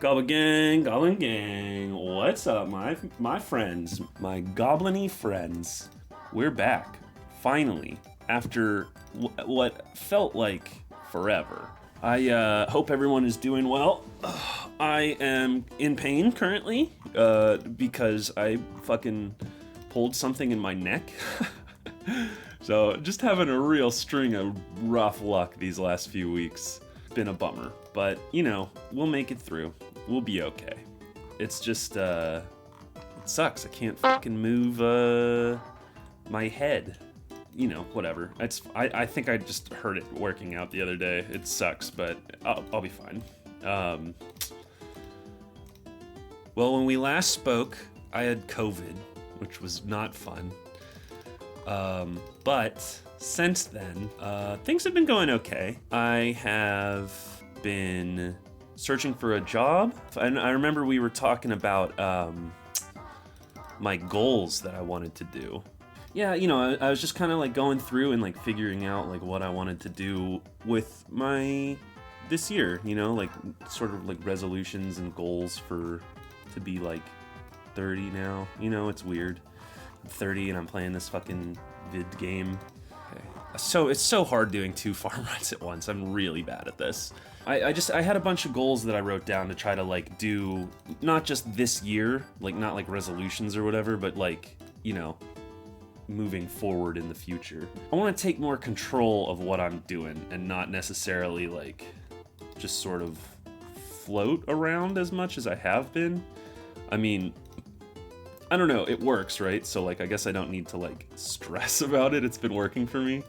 Goblin gang, what's up, my friends, my goblin-y friends? We're back, finally, after what felt like forever. I hope everyone is doing well. I am in pain currently, because I fucking pulled something in my neck. So, just having a real string of rough luck these last few weeks. Been a bummer, but you know, we'll make it through. We'll be okay. It's just, it sucks. I can't fucking move, my head. You know, whatever. I think I just heard it working out the other day. It sucks, but I'll be fine. Well, when we last spoke, I had COVID, which was not fun. But since then, things have been going okay. I have been searching for a job. And I remember we were talking about my goals that I wanted to do. Yeah, you know, I was just kind of like going through and like figuring out like what I wanted to do with this year, you know, like sort of like resolutions and goals to be like 30 now. You know, it's weird. I'm 30 and I'm playing this fucking vid game. Okay. So it's so hard doing 2 farm runs at once. I'm really bad at this. I had a bunch of goals that I wrote down to try to like do not just this year, like not like resolutions or whatever, but like, you know, moving forward in the future. I want to take more control of what I'm doing and not necessarily like just sort of float around as much as I have been. I mean, I don't know, it works, right? So like I guess I don't need to like stress about it. It's been working for me.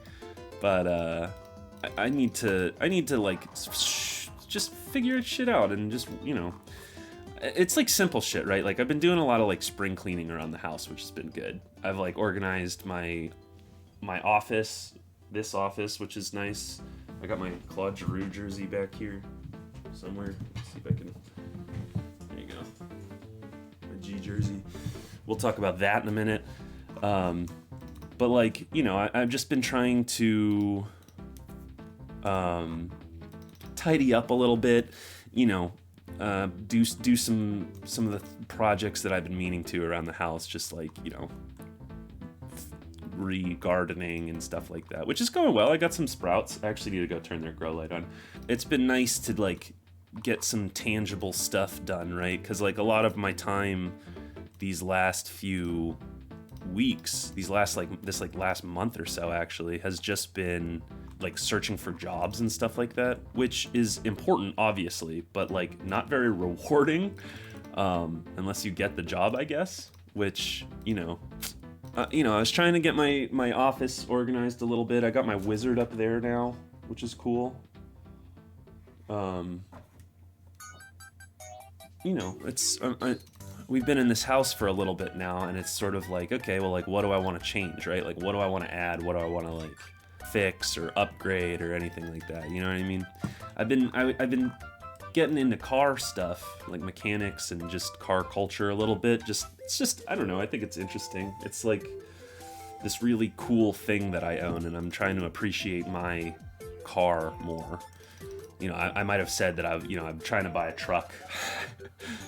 But I need to like just figure shit out and just, you know, it's like simple shit, right? Like I've been doing a lot of like spring cleaning around the house, which has been good. I've like organized my office, this office, which is nice. I got my Claude jersey back here somewhere. Let's see if I can. There you go. My G jersey. We'll talk about that in a minute. But like, you know, I've just been trying to tidy up a little bit, you know, do some of the projects that I've been meaning to around the house, just like, you know, re-gardening and stuff like that, which is going well. I got some sprouts. I actually need to go turn their grow light on. It's been nice to like get some tangible stuff done, right? Because like a lot of my time these last few weeks, this last month or so actually, has just been like searching for jobs and stuff like that, which is important obviously, but like not very rewarding unless you get the job, I guess. Which, you know, I was trying to get my office organized a little bit. I got my wizard up there now, which is cool. You know, it's we've been in this house for a little bit now, and it's sort of like, okay, well, like, what do I want to change, right? Like, what do I want to add? What do I want to, like, fix or upgrade or anything like that? You know what I mean? I've been getting into car stuff, like mechanics and just car culture a little bit. It's just, I don't know, I think it's interesting. It's, like, this really cool thing that I own, and I'm trying to appreciate my car more. You know, I might have said that I'm trying to buy a truck,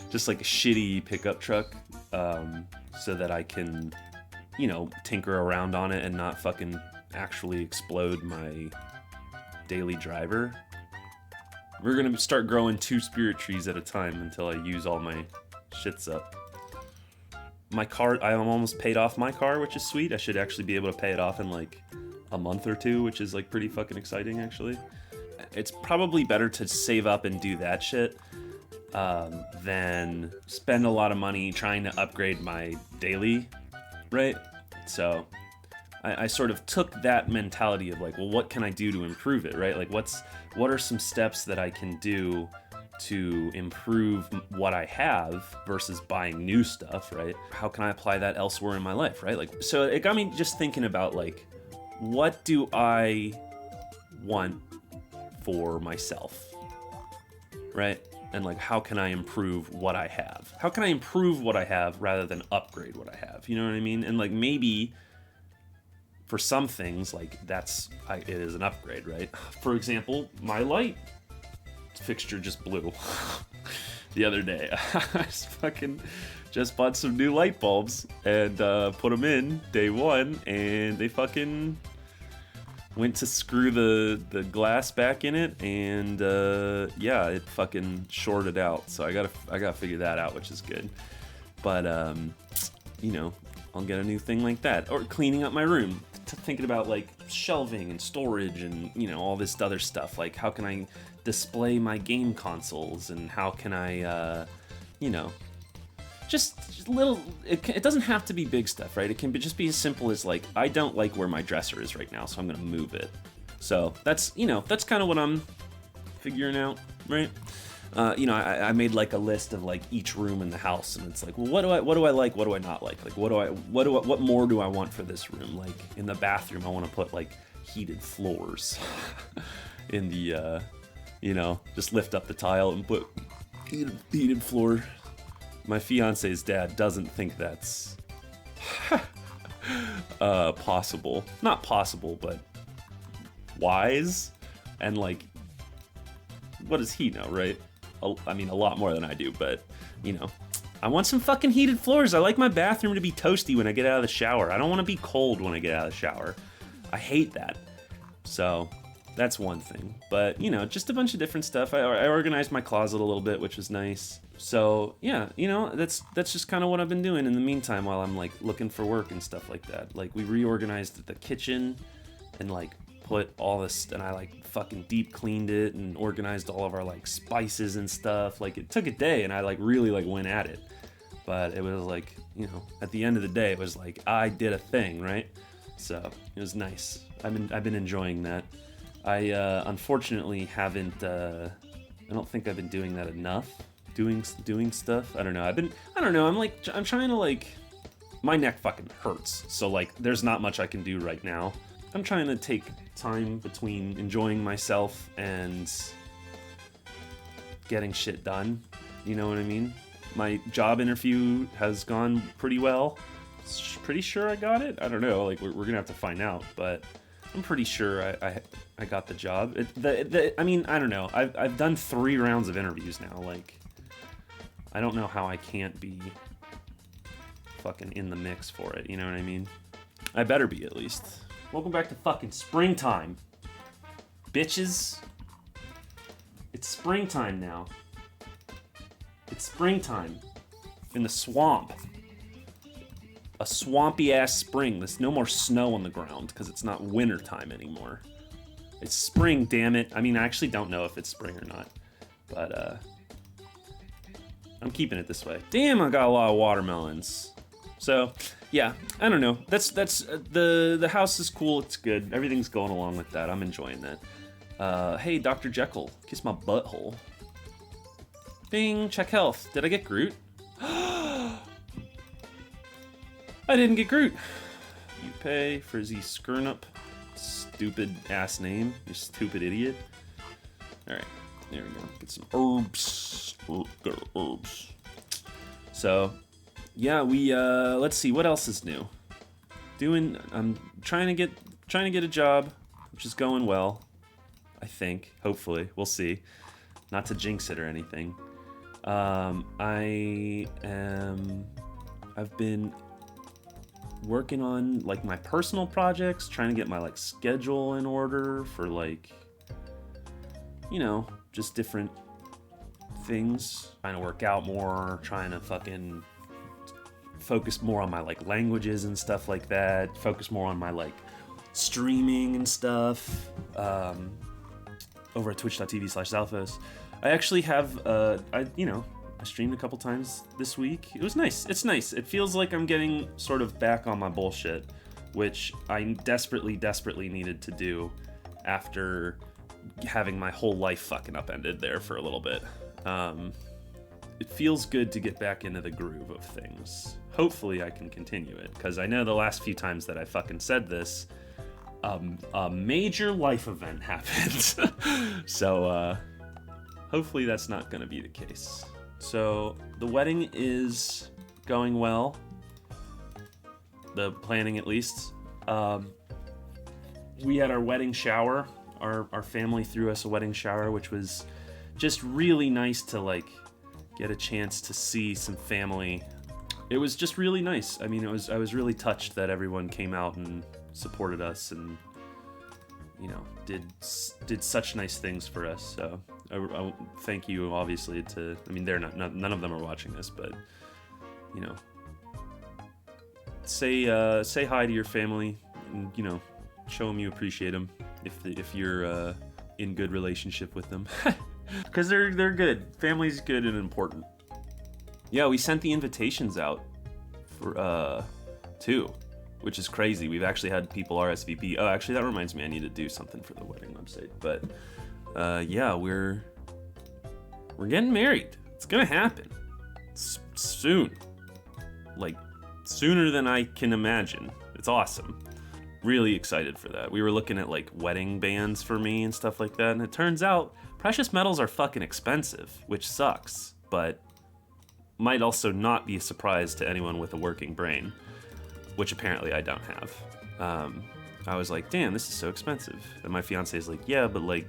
just like a shitty pickup truck, so that I can, you know, tinker around on it and not fucking actually explode my daily driver. We're gonna start growing 2 spirit trees at a time until I use all my shits up. My car, I'm almost paid off my car, which is sweet. I should actually be able to pay it off in like a month or 2, which is like pretty fucking exciting actually. It's probably better to save up and do that shit than spend a lot of money trying to upgrade my daily, right? So I sort of took that mentality of like, well, what can I do to improve it, right? Like what are some steps that I can do to improve what I have versus buying new stuff, right? How can I apply that elsewhere in my life, right? Like, so it got me just thinking about like, what do I want for myself, right? And like, how can I improve what I have? How can I improve what I have rather than upgrade what I have? You know what I mean? And like, maybe for some things, like it is an upgrade, right? For example, my light fixture just blew. the other day. I just bought some new light bulbs and put them in day one, and they fucking went to screw the glass back in it, and yeah, it fucking shorted out. So I gotta figure that out, which is good. But you know, I'll get a new thing like that, or cleaning up my room. Thinking about like shelving and storage and, you know, all this other stuff. Like, how can I display my game consoles, and how can I, you know, just little. It doesn't have to be big stuff, right? It can just be as simple as like, I don't like where my dresser is right now, so I'm gonna move it. So that's, you know, that's kind of what I'm figuring out, right? You know, I made like a list of like each room in the house, and it's like, well, what do I like? What do I not like? Like, what more do I want for this room? Like in the bathroom, I want to put like heated floors. In the, you know, just lift up the tile and put heated floor. My fiance's dad doesn't think that's possible. Not possible, but wise. And like, what does he know, right? I mean, a lot more than I do, but, you know, I want some fucking heated floors. I like my bathroom to be toasty when I get out of the shower. I don't want to be cold when I get out of the shower. I hate that. So that's one thing. But, you know, just a bunch of different stuff. I organized my closet a little bit, which was nice. So yeah, you know, that's just kind of what I've been doing in the meantime while I'm like looking for work and stuff like that. Like, we reorganized the kitchen and like put all this, and I like fucking deep cleaned it and organized all of our like spices and stuff. Like, it took a day, and I like really like went at it, but it was like, you know, at the end of the day, it was like I did a thing, right? So it was nice. I've been enjoying that. I unfortunately haven't. I don't think I've been doing that enough. Doing stuff. I don't know. I'm trying to like. My neck fucking hurts. So like, there's not much I can do right now. I'm trying to take time between enjoying myself and getting shit done. You know what I mean? My job interview has gone pretty well. Pretty sure I got it. I don't know. Like, we're gonna have to find out, but I'm pretty sure I got the job. I mean, I don't know. I've done 3 rounds of interviews now. Like, I don't know how I can't be fucking in the mix for it. You know what I mean? I better be, at least. Welcome back to fucking springtime, bitches. It's springtime now. It's springtime in the swamp. A swampy ass spring. There's no more snow on the ground because it's not winter time anymore. It's spring, damn it. I mean, I actually don't know if it's spring or not, but I'm keeping it this way. Damn, I got a lot of watermelons. So yeah, I don't know. That's the house is cool. It's good. Everything's going along with that. I'm enjoying that. Hey, Dr. Jekyll, kiss my butthole. Bing, check health. Did I get Groot? I didn't get Groot. You pay for Z Skirnup. Stupid ass name. You stupid idiot. All right, there we go. Get some herbs. Get herbs. So. Yeah, we let's see what else is new. I'm trying to get a job, which is going well. I think, hopefully, we'll see. Not to jinx it or anything. I've been working on like my personal projects, trying to get my like schedule in order for like, you know, just different things. Trying to work out more, trying to fucking focus more on my like languages and stuff like that, focus more on my like streaming and stuff over at twitch.tv/Zalphos. I actually have I streamed a couple times this week. It was nice. It's nice. It feels like I'm getting sort of back on my bullshit, which I desperately needed to do after having my whole life fucking upended there for a little bit. It feels good to get back into the groove of things. Hopefully I can continue it, because I know the last few times that I fucking said this, a major life event happened. So, hopefully that's not going to be the case. So, the wedding is going well. The planning, at least. We had our wedding shower. Our family threw us a wedding shower, which was just really nice to, like, get a chance to see some family. It was just really nice. I mean, I was really touched that everyone came out and supported us and, you know, did such nice things for us. So I thank you, obviously, to, I mean, they're none of them are watching this, but, you know, say hi to your family and, you know, show them you appreciate them if you're in good relationship with them. Because they're good. Family's good and important. Yeah, we sent the invitations out for too, which is crazy. We've actually had people RSVP. Oh, actually, that reminds me, I need to do something for the wedding website. But yeah, we're getting married. It's gonna happen soon, like sooner than I can imagine. It's awesome. Really excited for that. We were looking at like wedding bands for me and stuff like that, and it turns out precious metals are fucking expensive, which sucks, but might also not be a surprise to anyone with a working brain, which apparently I don't have. I was like, damn, this is so expensive. And my fiance is like, yeah, but like,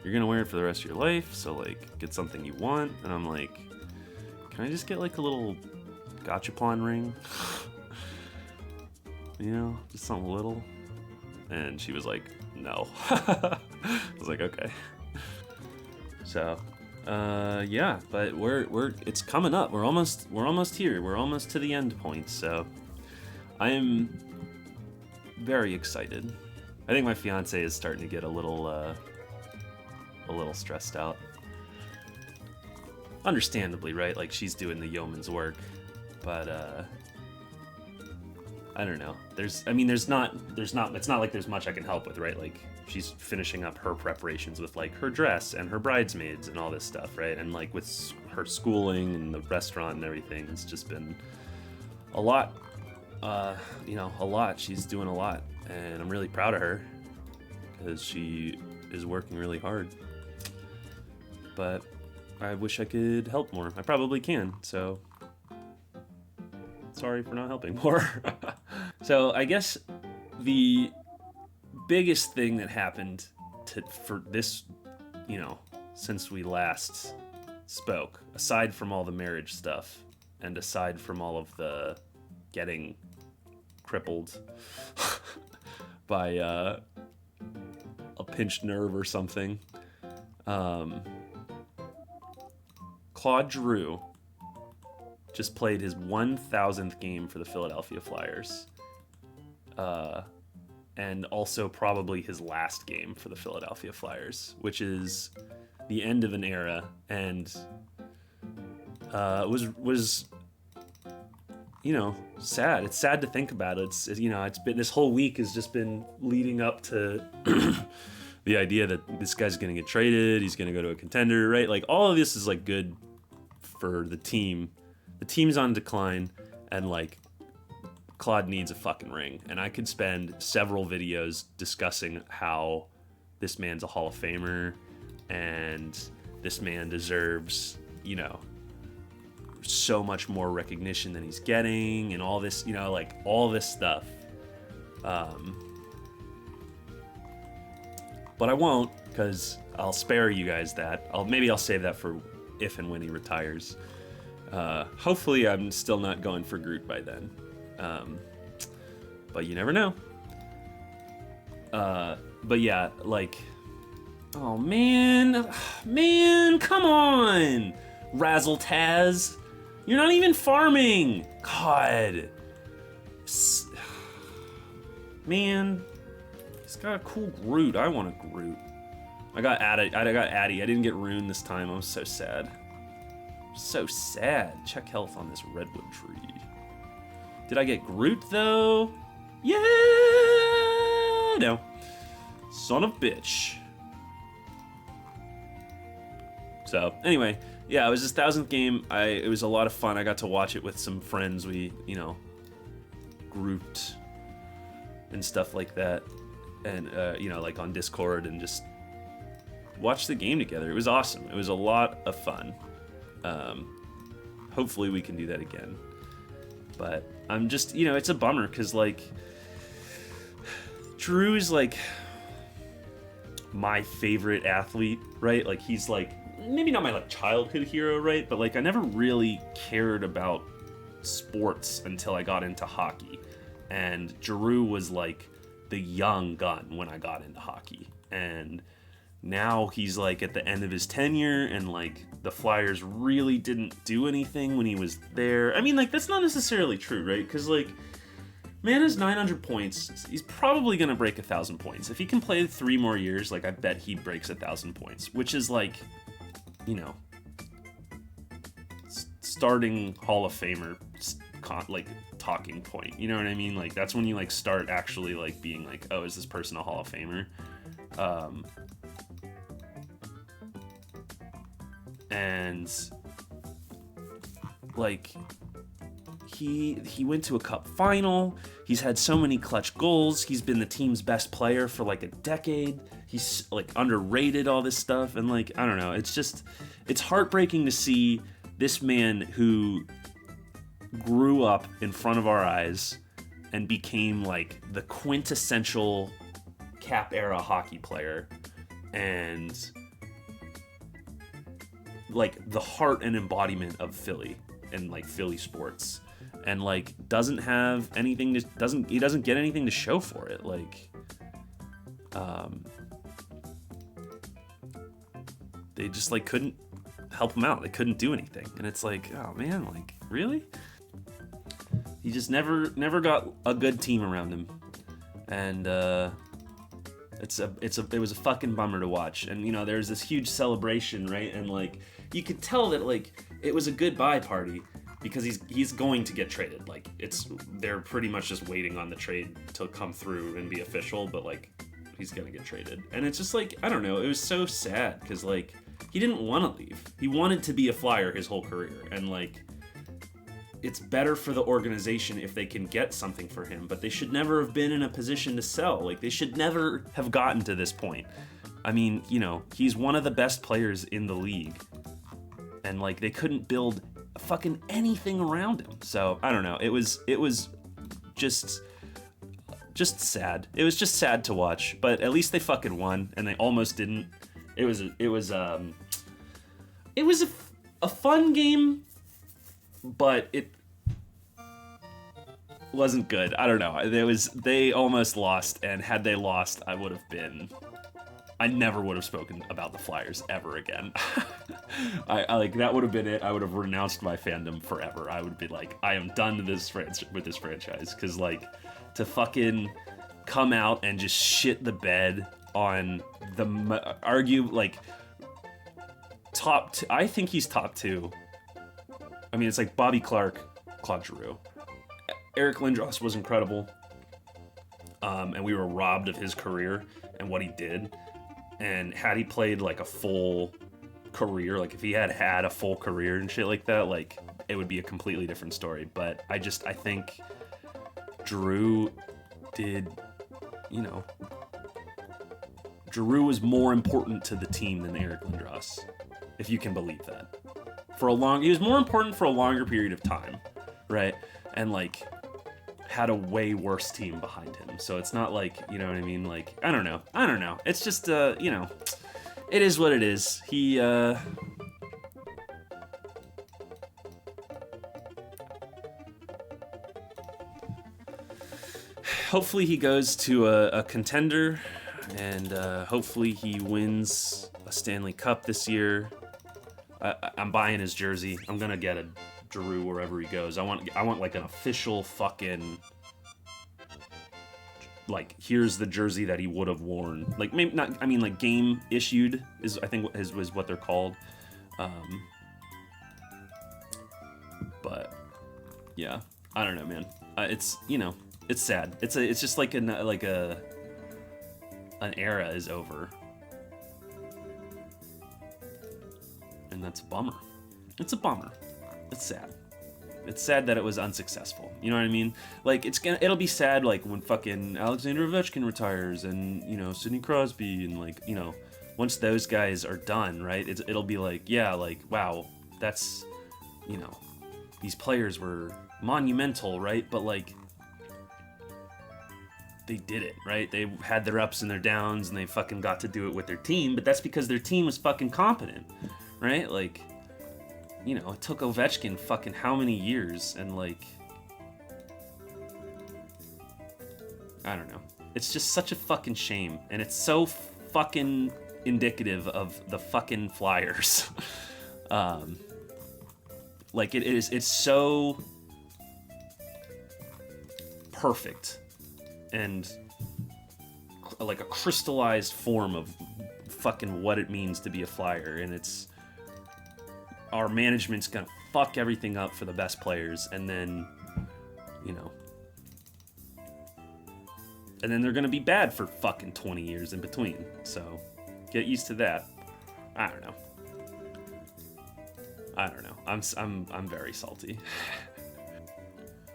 you're gonna wear it for the rest of your life, so like, get something you want. And I'm like, can I just get like a little gachapon ring? You know, just something little. And she was like, no. I was like, okay. So, yeah, but it's coming up. We're almost here. We're almost to the end point. So, I am very excited. I think my fiance is starting to get a little stressed out. Understandably, right? Like, she's doing the yeoman's work, but I don't know. It's not like there's much I can help with, right? Like, she's finishing up her preparations with like her dress and her bridesmaids and all this stuff, right? And like with her schooling and the restaurant and everything, it's just been a lot. You know, a lot. She's doing a lot, and I'm really proud of her because she is working really hard. But I wish I could help more. I probably can, so sorry for not helping more. So I guess the biggest thing that happened for this, you know, since we last spoke, aside from all the marriage stuff and aside from all of the getting crippled by a pinched nerve or something, Claude Drew just played his 1,000th game for the Philadelphia Flyers. And also probably his last game for the Philadelphia Flyers, which is the end of an era, and was you know, sad. It's sad to think about. It's been, this whole week has just been leading up to the idea that this guy's gonna get traded, he's gonna go to a contender, right? Like, all of this is like good for the team. The team's on decline, and like, Claude needs a fucking ring. And I could spend several videos discussing how this man's a Hall of Famer and this man deserves, you know, so much more recognition than he's getting and all this, you know, like all this stuff. But I won't, because I'll spare you guys that. Maybe I'll save that for if and when he retires. Hopefully I'm still not going for Groot by then. But you never know. But yeah, like, oh man, come on, Razzle Taz, you're not even farming. God, man, he's got a cool Groot. I want a Groot. I got Addy. I didn't get Rune this time. I'm so sad. So sad. Check health on this redwood tree. Did I get Groot though? Yeah, no. Son of bitch. So anyway, yeah, it was his 1,000th game. It was a lot of fun. I got to watch it with some friends. We, you know, grouped and stuff like that, and you know, like on Discord, and just watched the game together. It was awesome. It was a lot of fun. Hopefully we can do that again. But I'm just, you know, it's a bummer because, like, Drew is like my favorite athlete, right? Like, he's like maybe not my like childhood hero, right? But like I never really cared about sports until I got into hockey, and Giroux was like the young gun when I got into hockey, and now he's like at the end of his tenure, and like the Flyers really didn't do anything when he was there. I mean, like that's not necessarily true, right? Because like man has 900 points. He's probably gonna break 1,000 points if he can play 3 more years. Like I bet he breaks 1,000 points, which is like, you know, starting Hall of Famer like talking point. You know what I mean? Like that's when you like start actually like being like, oh, is this person a Hall of Famer? And like he went to a cup final. He's had so many clutch goals. He's been the team's best player for like a decade. He's like underrated, all this stuff, and like I don't know, it's heartbreaking to see this man who grew up in front of our eyes and became like the quintessential Cap era hockey player and like the heart and embodiment of Philly and like Philly sports, and like doesn't have anything to doesn't get anything to show for it. Like they just like couldn't help him out. They couldn't do anything, and it's like, oh man, like really? He just never got a good team around him, and it was a fucking bummer to watch. And you know, there's this huge celebration, right? And like you could tell that like it was a goodbye party because he's going to get traded. Like they're pretty much just waiting on the trade to come through and be official, but like he's gonna get traded. And it's just like, I don't know, it was so sad because like he didn't want to leave. He wanted to be a Flyer his whole career, and like it's better for the organization if they can get something for him, but they should never have been in a position to sell. Like they should never have gotten to this point. I mean, you know, he's one of the best players in the league, and like they couldn't build fucking anything around him. So I don't know. It was just sad. It was just sad to watch. But at least they fucking won, and they almost didn't. It was a fun game, but it wasn't good. I don't know. They almost lost, and had they lost, I never would have spoken about the Flyers ever again. I like that would have been it. I would have renounced my fandom forever. I would be like, I am done with this franchise, because like to fucking come out and just shit the bed on the I think he's top 2. I mean, it's like Bobby Clark, Claude Giroux. Eric Lindros was incredible, and we were robbed of his career and what he did. And had he played like a full career, like if he had a full career and shit like that, like it would be a completely different story. But I think Giroux did, you know, Giroux was more important to the team than Eric Lindros, if you can believe that. He was more important for a longer period of time, right? And like had a way worse team behind him. So it's not like, you know what I mean? Like, I don't know. It's just, you know, it is what it is. He, hopefully he goes to a contender, and hopefully he wins a Stanley Cup this year. I'm buying his jersey. I'm gonna get a Giroux wherever he goes. I want like an official fucking, like, here's the jersey that he would have worn. Like, maybe not, I mean, like game issued is, I think, is what they're called. But yeah, I don't know, man. It's, you know, it's sad. It's just like an era is over, and that's a bummer. It's a bummer. It's sad. It's sad that it was unsuccessful. You know what I mean? Like, it'll be sad, like, when fucking Alexander Ovechkin retires, and, you know, Sidney Crosby, and, like, you know, once those guys are done, right? It'll be like, yeah, like, wow, that's, you know, these players were monumental, right? But, like, they did it, right? They had their ups and their downs, and they fucking got to do it with their team, but that's because their team was fucking competent, right? Like, you know, it took Ovechkin fucking how many years, and like, I don't know. It's just such a fucking shame, and it's so fucking indicative of the fucking Flyers. Like it's so perfect and like a crystallized form of fucking what it means to be a Flyer, and it's our management's gonna fuck everything up for the best players, and then, you know, and then they're gonna be bad for fucking 20 years in between. So get used to that. I don't know. I'm very salty.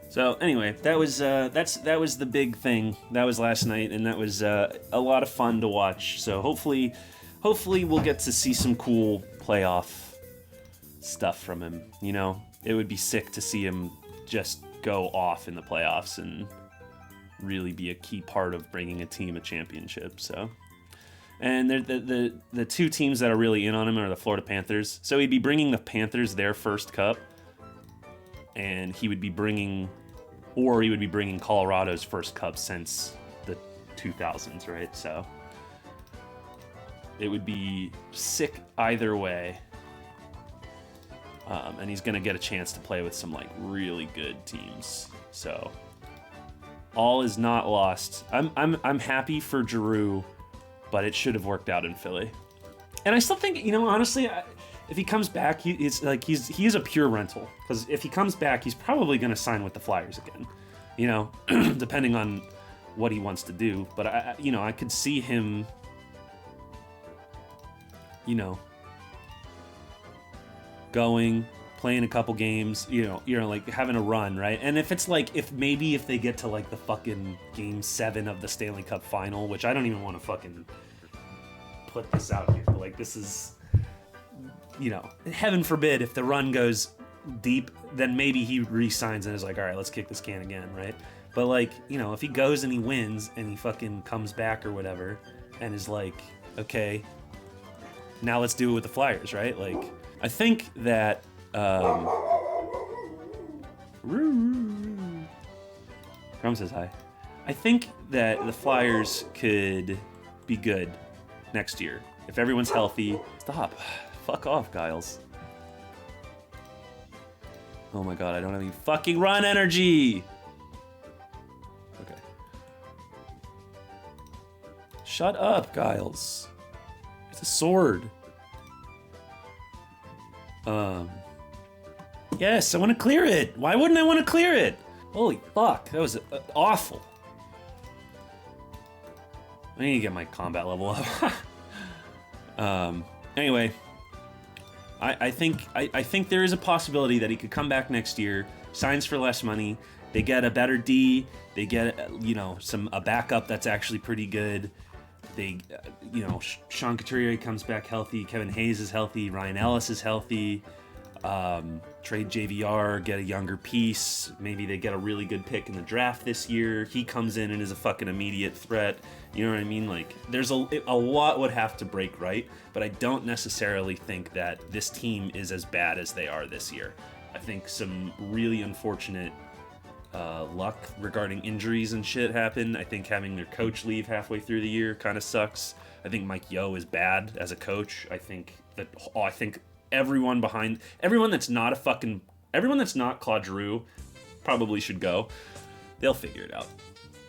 So anyway, that was the big thing. That was last night, and that was a lot of fun to watch. So hopefully we'll get to see some cool playoff stuff from him. You know, it would be sick to see him just go off in the playoffs and really be a key part of bringing a team a championship. So, and the two teams that are really in on him are the Florida Panthers. So he'd be bringing the Panthers their first cup, and he would be bringing Colorado's first cup since the 2000s, right? So it would be sick either way. And he's gonna get a chance to play with some like really good teams. So all is not lost. I'm happy for Giroux, but it should have worked out in Philly. And I still think, you know, honestly, if he comes back, he's a pure rental, because if he comes back, he's probably going to sign with the Flyers again, you know, depending on what he wants to do. But I could see him, you know, playing a couple games, you know, like having a run, right? And if it's like, if they get to like the fucking Game 7 of the Stanley Cup Final, which I don't even want to fucking put this out here, but like this is, you know, heaven forbid if the run goes deep, then maybe he re-signs and is like, all right, let's kick this can again, right? But like, you know, if he goes and he wins and he fucking comes back or whatever and is like, okay, now let's do it with the Flyers, right? Like, I think that Crumb says hi. I think that the Flyers could be good next year if everyone's healthy. Stop. Fuck off, Giles. Oh my god, I don't have any fucking run energy! Okay. Shut up, Giles. It's a sword. Yes, I want to clear it. Why wouldn't I want to clear it? Holy fuck, that was awful. I need to get my combat level up. Anyway, I think there is a possibility that he could come back next year, signs for less money, they get a better D, they get, you know, a backup that's actually pretty good. They, you know, Sean Couturier comes back healthy, Kevin Hayes is healthy, Ryan Ellis is healthy. Trade JVR, get a younger piece. Maybe they get a really good pick in the draft this year. He comes in and is a fucking immediate threat. You know what I mean? Like, there's a lot would have to break right, but I don't necessarily think that this team is as bad as they are this year. I think some really unfortunate luck regarding injuries and shit happened. I think having their coach leave halfway through the year kind of sucks. I think Mike Yeo is bad as a coach. I think everyone that's not Claude Giroux probably should go. They'll figure it out.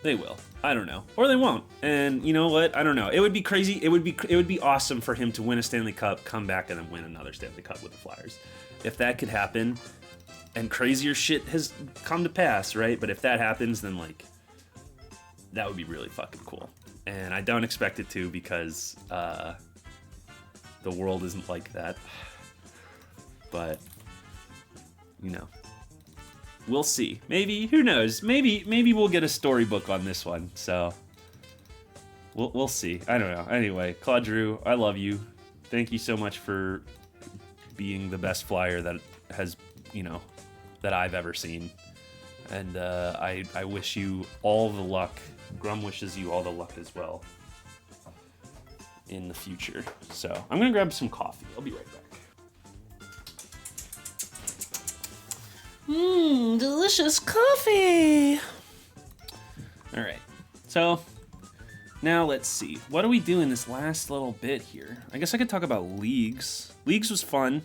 They will. I don't know. Or they won't. And you know what? I don't know. It would be crazy. It would be awesome for him to win a Stanley Cup, come back, and then win another Stanley Cup with the Flyers. If that could happen, and crazier shit has come to pass, right? But if that happens, then like, that would be really fucking cool. And I don't expect it to, because the world isn't like that. But, you know, we'll see. Maybe, who knows? Maybe we'll get a storybook on this one. So we'll see. I don't know. Anyway, Claude Giroux, I love you. Thank you so much for being the best Flyer that has, you know, that I've ever seen. And I wish you all the luck. Grum wishes you all the luck as well in the future. So I'm gonna grab some coffee. I'll be right back. Delicious coffee. All right, so now let's see. What do we do in this last little bit here? I guess I could talk about leagues. Leagues was fun.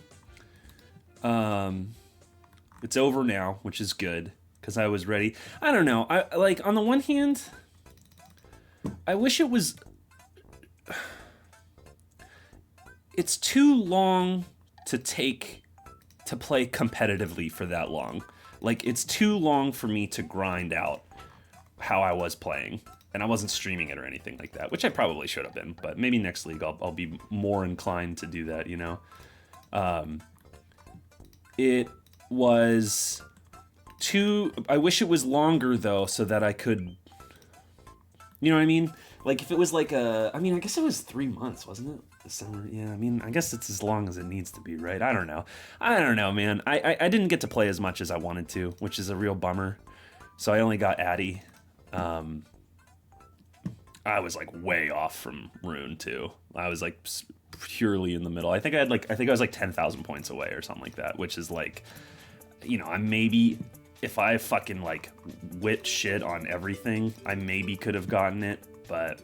It's over now, which is good because I was ready. I don't know. I like on the one hand, I wish it was. It's too long to play competitively for that long. Like it's too long for me to grind out how I was playing, and I wasn't streaming it or anything like that, which I probably should have been. But maybe next league I'll be more inclined to do that. You know. It was too. I wish it was longer though, so that I could. You know what I mean? Like if it was like I mean, I guess it was 3 months, wasn't it? The summer. Yeah. I mean, I guess it's as long as it needs to be, right? I don't know, man. I didn't get to play as much as I wanted to, which is a real bummer. So I only got Addy. I was like way off from Rune too. I was like purely in the middle. I think I was like 10,000 points away or something like that, which is like, you know, I maybe if I fucking like whipped shit on everything, I maybe could have gotten it, but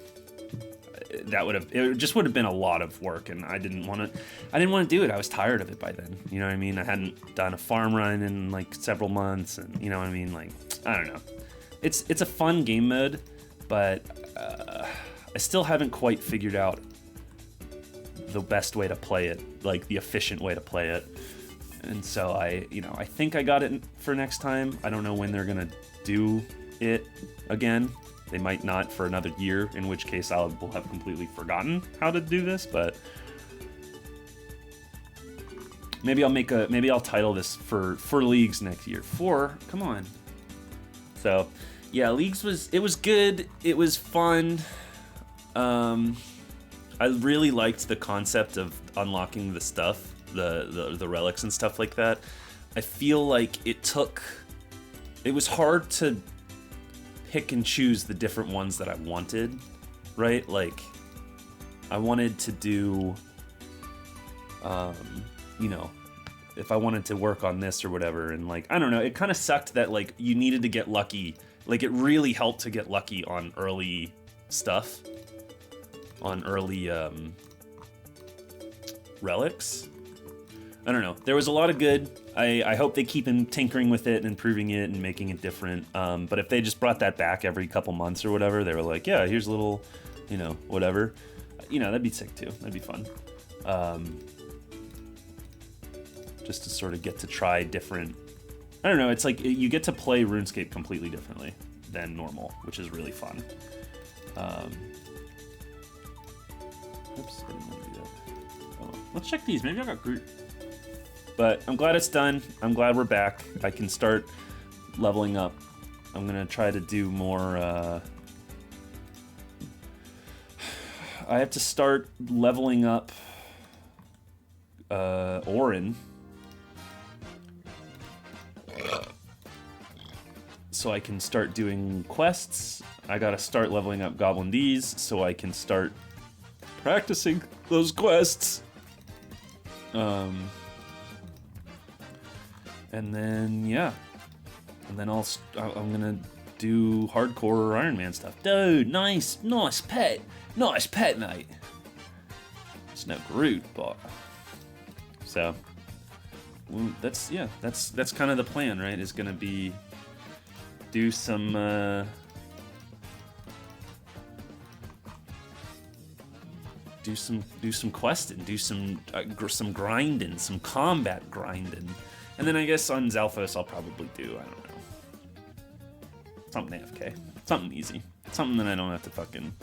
it just would have been a lot of work, and I didn't want to do it. I was tired of it by then. You know what I mean? I hadn't done a farm run in like several months, and you know what I mean? Like, I don't know. It's a fun game mode, but I still haven't quite figured out the best way to play it, like the efficient way to play it. And so I think I got it for next time. I don't know when they're gonna do it again. They might not for another year, in which case will have completely forgotten how to do this, but maybe I'll title this for leagues next year. Come on. So, yeah, leagues was good. It was fun. I really liked the concept of unlocking the stuff, the relics and stuff like that. I feel like it was hard to pick and choose the different ones that I wanted, right? Like, I wanted to do, if I wanted to work on this or whatever, and like, I don't know, it kind of sucked that like you needed to get lucky. Like, it really helped to get lucky on early stuff, on early relics. I don't know. There was a lot of good. I hope they keep tinkering with it and improving it and making it different. But if they just brought that back every couple months or whatever, they were like, yeah, here's a little, whatever. That'd be sick too. That'd be fun. Just to sort of get to try different. I don't know. It's like you get to play RuneScape completely differently than normal, which is really fun. Oops, I didn't want to do that. Oh, let's check these. Maybe I got Groot. But I'm glad it's done. I'm glad we're back. I can start leveling up. I'm going to try to do more... I have to start leveling up Orin. So I can start doing quests. I got to start leveling up Goblin D's so I can start practicing those quests. And then, yeah. And then I'm gonna do hardcore Iron Man stuff. Dude, nice pet. Nice pet, mate. It's no Groot, but... So, that's kind of the plan, right? Is gonna be... Do some, Do some questing, do some grinding, some combat grinding. And then I guess on Zalphos I'll probably do, I don't know, something AFK. Something easy. Something that I don't have to fucking...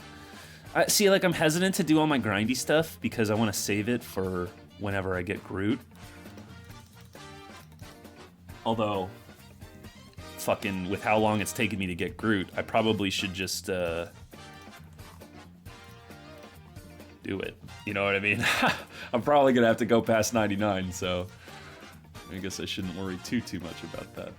See, like, I'm hesitant to do all my grindy stuff because I want to save it for whenever I get Groot. Although, fucking, with how long it's taken me to get Groot, I probably should just, do it. You know what I mean? I'm probably gonna have to go past 99, so I guess I shouldn't worry too much about that.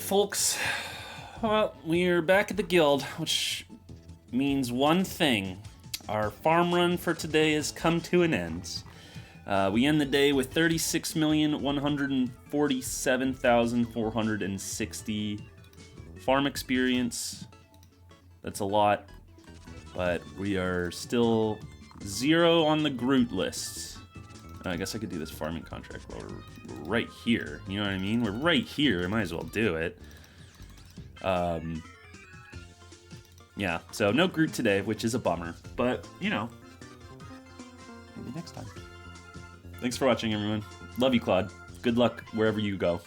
folks. Well, we're back at the guild, which means one thing. Our farm run for today has come to an end. We end the day with 36,147,460 farm experience. That's a lot, but we are still 0 on the Groot list. I guess I could do this farming contract while we're right here. You know what I mean? We're right here. I might as well do it. Yeah, so no Groot today, which is a bummer. But, you know, maybe next time. Thanks for watching, everyone. Love you, Claude. Good luck wherever you go.